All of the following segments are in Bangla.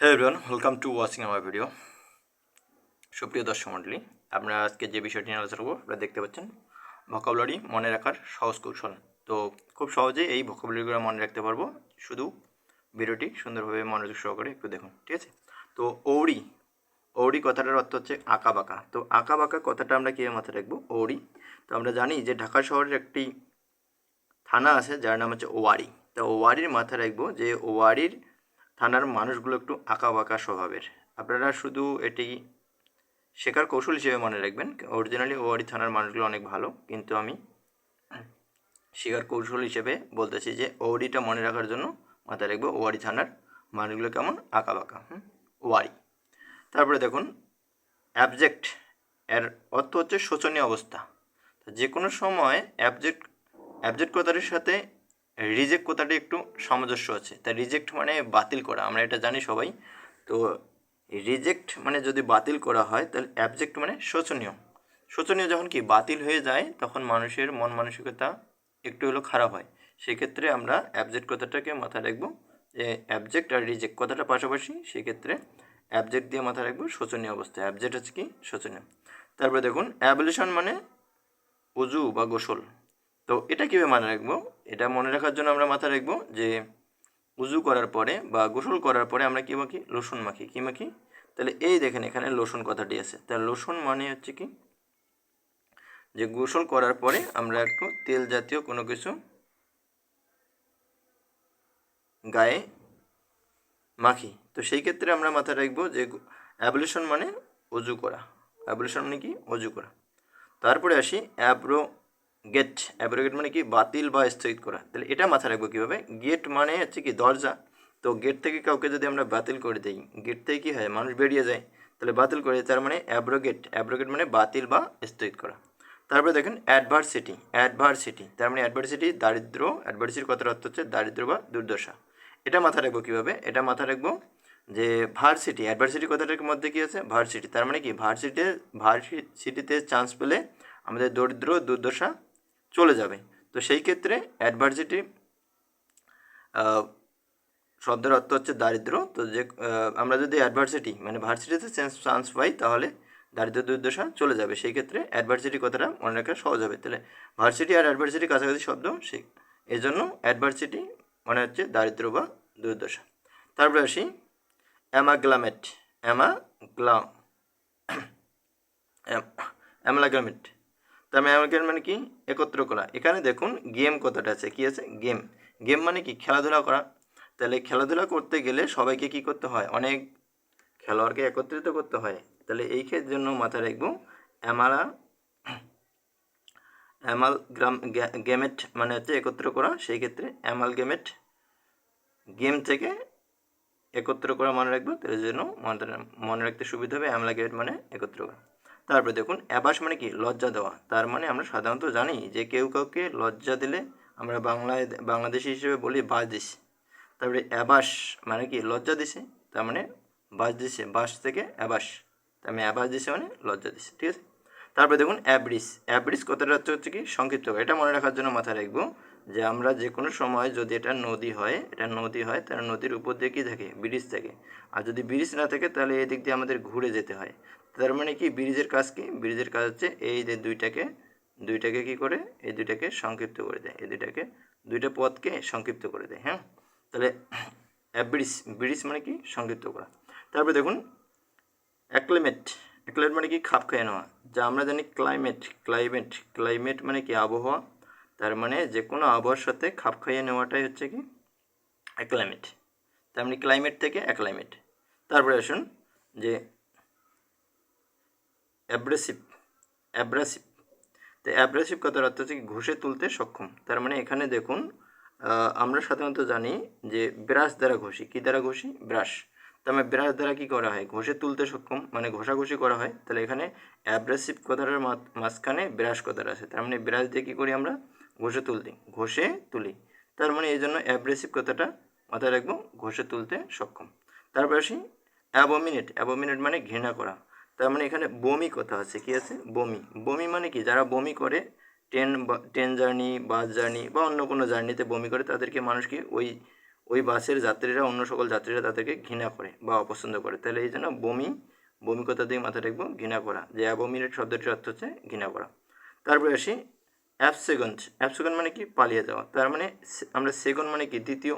Hello everyone, welcome to watching আমার ভিডিও। সুপ্রিয় দর্শক মণ্ডলী, আমরা আজকে যে বিষয়টি নিয়ে আলোচনা করবো আপনারা দেখতে পাচ্ছেন ভোকাবুলারি মনে রাখার সহজ কৌশল। তো খুব সহজেই এই ভোকাবুলারিগুলো মনে রাখতে পারবো, শুধু ভিডিওটি সুন্দরভাবে মনোযোগ সহকারে একটু দেখুন, ঠিক আছে? তো ওড়ি ওড়ি কথাটার অর্থ হচ্ছে আঁকা বাঁকা। তো আঁকা বাঁকা কথাটা আমরা কীভাবে মাথায় রাখবো? ওড়ি। তো আমরা জানি যে ঢাকা শহরের একটি থানা আছে যার নাম হচ্ছে ওয়ারি। তো ওয়ারির মাথায় রাখবো যে ওয়ারির থানার মানুষগুলো একটু আঁকা বাঁকা স্বভাবের। আপনারা শুধু এটি শেখার কৌশল হিসেবে মনে রাখবেন। অরিজিনালি ওয়ারি থানার মানুষগুলো অনেক ভালো, কিন্তু আমি শেখার কৌশল হিসেবে বলতেছি যে ওয়ারিটা মনে রাখার জন্য মাথায় রাখবো ওয়ারি থানার মানুষগুলো কেমন আঁকা বাঁকা। ওয়ারি। তারপরে দেখুন অ্যাবজেক্ট, এর অর্থ হচ্ছে শোচনীয় অবস্থা। যে কোনো সময় অ্যাবজেক্ট কথাটির সাথে রিজেক্ট কথাটি একটু সামঞ্জস্য আছে। তাই রিজেক্ট মানে বাতিল করা, আমরা এটা জানি সবাই। তো রিজেক্ট মানে যদি বাতিল করা হয় তাহলে অ্যাবজেক্ট মানে শোচনীয়। শোচনীয় যখন কি বাতিল হয়ে যায় তখন মানুষের মন মানসিকতা একটু হলেও খারাপ হয়। সেক্ষেত্রে আমরা অ্যাবজেক্ট কথাটাকে মাথায় রাখবো যে অ্যাবজেক্ট আর রিজেক্ট কথাটা পাশাপাশি, সেক্ষেত্রে অ্যাবজেক্ট দিয়ে মাথায় রাখবো শোচনীয় অবস্থা। অ্যাবজেক্ট হচ্ছে কি শোচনীয়। তারপরে দেখুন অ্যাবলিউশন মানে উজু বা গোসল। তো এটা কীভাবে মনে রাখবো? এটা মনে রাখার জন্য আমরা মাথায় রাখবো যে উজু করার পরে বা গোসল করার পরে আমরা কী মাখি? লোশন মাখি। কী মাখি? তাহলে এই দেখেন এখানে লোশন কথাটি আছে। তাহলে লোশন মানে হচ্ছে কি যে গোসল করার পরে আমরা একটু তেল জাতীয় কোনো কিছু গায়ে মাখি। তো সেই ক্ষেত্রে আমরা মাথায় রাখবো যে অ্যাবলিউশন মানে উজু করা। অ্যাবলিউশন মানে কি? উজু করা। তারপরে আসি অ্যাব্রোগেট মানে কি? বাতিল বা স্থগিত করা। তাহলে এটা মাথায় রাখবো কীভাবে? গেট মানে হচ্ছে কি দরজা। তো গেট থেকে কাউকে যদি আমরা বাতিল করে দিই, গেট থেকে কী হয়? মানুষ বেরিয়ে যায়। তাহলে বাতিল করে, তার মানে অ্যাব্রোগেট মানে বাতিল বা স্থগিত করা। তারপরে দেখেন অ্যাডভার্সিটি, তার মানে অ্যাডভার্সিটি দারিদ্র। অ্যাডভার্সিটির কথার অর্থ হচ্ছে দারিদ্র বা দুর্দশা। এটা মাথায় রাখবো কীভাবে? এটা মাথায় রাখবো যে ভার্সিটি, অ্যাডভার্সিটি কথাটার মধ্যে কী আছে? ভার্সিটি। তার মানে কি ভার্সিটিতে চান্স পেলে আমাদের দরিদ্র দুর্দশা চলে যাবে। তো সেই ক্ষেত্রে অ্যাডভার্সিটি শব্দের অর্থ হচ্ছে দারিদ্র। তো যে আমরা যদি অ্যাডভার্সিটি মানে ভার্সিটিতে চান্স পাই তাহলে দারিদ্র দুর্দশা চলে যাবে। সেই ক্ষেত্রে অ্যাডভার্সিটি কথাটা মনে রাখা সহজ হবে। তাহলে ভার্সিটি আর অ্যাডভার্সিটি কাছাকাছি শব্দ, সেই এই জন্য অ্যাডভার্সিটি মানে হচ্ছে দারিদ্র বা দুর্দশা। তারপরে আসি অ্যামাগ্লামেট। অ্যামাগ্লামেট তার মানে মানে কি? একত্র করা। এখানে দেখুন গেম কথাটা আছে। কি আছে? গেম। গেম মানে কি? খেলাধুলা করা। তাহলে খেলাধুলা করতে গেলে সবাইকে কি করতে হয়? অনেক খেলোয়াড়কে একত্রিত করতে হয়। তাহলে এই ক্ষেত্রের জন্য মাথায় রাখবো গেমেট মানে হচ্ছে একত্র করা। সেই ক্ষেত্রে গেমেট গেম থেকে একত্র করা মনে রাখবো। তার জন্য মনে রাখতে সুবিধা হবে গেমেট মানে একত্র করা। তারপরে দেখুন অ্যাবাস মানে কি? লজ্জা দেওয়া। তার মানে আমরা সাধারণত জানি যে কেউ কাউকে লজ্জা দিলে আমরা বাংলাদেশি হিসেবে বলি বাস দিছে। তারপরে অ্যাবাস মানে কি? লজ্জা দিছে। তার মানে বাস দিছে, বাস থেকে অ্যাবাস। তার মানে অ্যাবাস দিছে মানে লজ্জা দিছে, ঠিক আছে? তারপরে দেখুন অ্যাব্রিজ কথাটা হচ্ছে কি? সংক্ষিপ্ত। এটা মনে রাখার জন্য মাথায় রাখবো যে আমরা যে কোনো সময় যদি এটা নদী হয় তাহলে নদীর উপর দিয়ে কী থাকে? ব্রিজ থাকে। আর যদি ব্রিজ না থাকে তাহলে এই দিক দিয়ে আমাদের ঘুরে যেতে হয়। তার মানে কি? ব্রিজের কাজ কি? ব্রিজের কাজ হচ্ছে এই যে দুইটাকে কি করে? এই দুইটাকে সংক্ষিপ্ত করে দেয়। এই দুইটা পথকে সংক্ষিপ্ত করে দেয়। হ্যাঁ, তাহলে ব্রিজ মানে কি? সংক্ষিপ্ত করা। তারপরে দেখুন অ্যাক্লিমেট মানে কি? খাপ খাইয়ে নেওয়া। যা আমরা জানি ক্লাইমেট মানে কি? আবহাওয়া। তার মানে যে কোনো আবহাওয়ার সাথে খাপ খাইয়ে নেওয়াটাই হচ্ছে কি? অ্যাক্লাইমেট। তার মানে ক্লাইমেট থেকে অ্যাক্লাইমেট। তারপরে আসুন যে অ্যাব্রাসিভ। তো অ্যাব্রাসিভ কথার অর্থ হচ্ছে ঘষে তুলতে সক্ষম। তার মানে এখানে দেখুন আমরা সাধারণত জানি যে ব্রাশ দ্বারা ঘষি। কী দ্বারা ঘষি? ব্রাশ। তার মানে ব্রাশ দ্বারা কী করা হয়? ঘষে তুলতে সক্ষম মানে ঘষাঘষি করা হয়। তাহলে এখানে অ্যাব্রাসিভ কথাটার মাঝখানে ব্রাশ কথাটা আছে। তার মানে ব্রাশ দিয়ে কী করি আমরা? ঘষে তুলি। তার মানে এই জন্য অ্যাব্রাসিভ কথাটা মাথায় রাখবো, ঘষে তুলতে সক্ষম। তারপর আসি অ্যাবোমিনেট মানে ঘৃণা করা। তার মানে এখানে বমি কথা আছে। কি আছে? বমি মানে কি? যারা বমি করে ট্রেন জার্নি, বাস জার্নি বা অন্য কোনো জার্নিতে বমি করে তাদেরকে মানুষ কি ওই ওই বাসের যাত্রীরা অন্য সকল যাত্রীরা তাদেরকে ঘৃণা করে বা অপছন্দ করে। তাহলে এই জন্য বমি কথা দিয়ে মাথায় রাখবো ঘৃণা করা, যে অ্যাবোমিনেট শব্দটির অর্থ হচ্ছে ঘৃণা করা। তারপরে আসি অ্যাবসেগন্ড। অ্যাবসেগন্ড মানে কি? পালিয়ে যাওয়া। তার মানে আমরা সেগন্ড মানে কি? দ্বিতীয়।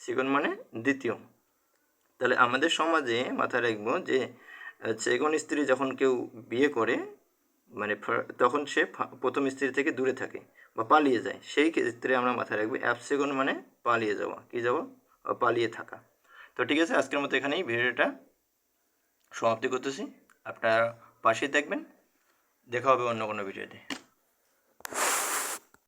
সেগন্ড মানে দ্বিতীয়। তাহলে আমাদের সমাজে মাথায় রাখবো যে সেকেন্ড স্ত্রী যখন কেউ বিয়ে করে, মানে তখন সে প্রথম স্ত্রী থেকে দূরে থাকে বা পালিয়ে যায়, সেই ক্ষেত্রে আমরা মাথায় রাখবো অ্যাবসেগন্ড মানে পালিয়ে যাওয়া। কি যাওয়া? পালিয়ে থাকা। তো ঠিক আছে, আজকের মতো এখানেই ভিডিওটা সমাপ্তি করতেছি। আপনারা পাশেই থাকবেন, দেখা হবে অন্য কোনো ভিডিওতে।